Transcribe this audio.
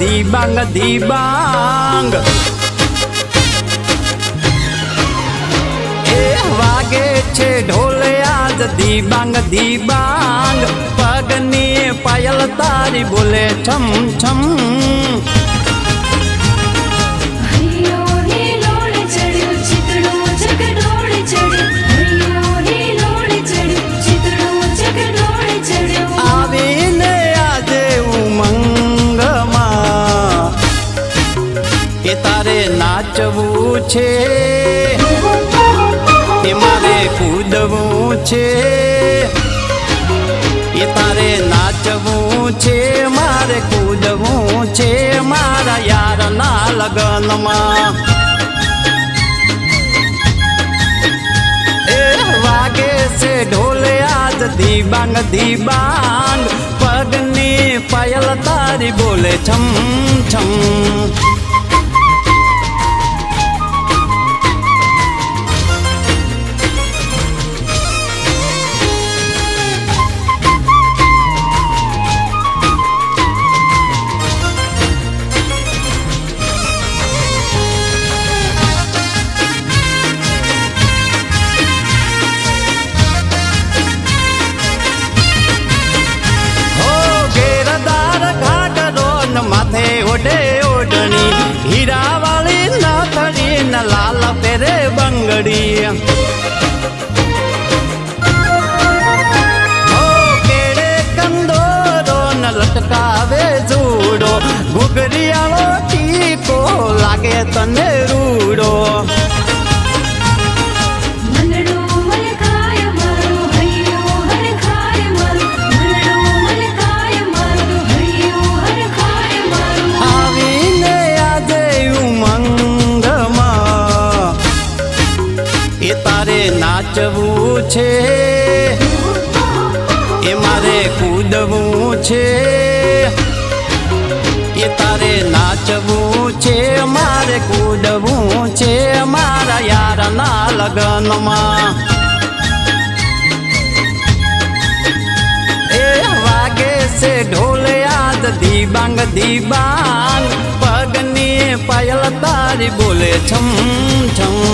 ધીબાંગ ધીબાંગ એ વાગે છે ઢોલે આજ ધીબાંગ ધીબાંગ પગની પાયલ તારી બોલે છમ છમ તારે નાચવું છે એ મારે કૂદવું છે એ તારે નાચવું છે મારે કૂદવું છે મારા યારના લગનમાં એ વાગે છે ઢોલે આજ ધીબાંગ ધીબાંગ પગની પાયલ તારી બોલે છમ છમ માથે ઓઢે ઓઢણી હીરા વાળી નાથડી ન લાલ પેરે બંગડી કેડે કંદોરો ન લટકાવે જુડો ઘૂઘરિયાળો ટીકો લાગે તને રૂડો એ તારે નાચવું છે એ મારે કૂદવું છે એ તારે નાચવું છે મારે કૂદવું છે મારા યારના લગનમાં એ વાગે છે ઢોલે આજ ધીબાંગ ધીબાંગ પગની પાયલ તારી બોલે છમ છમ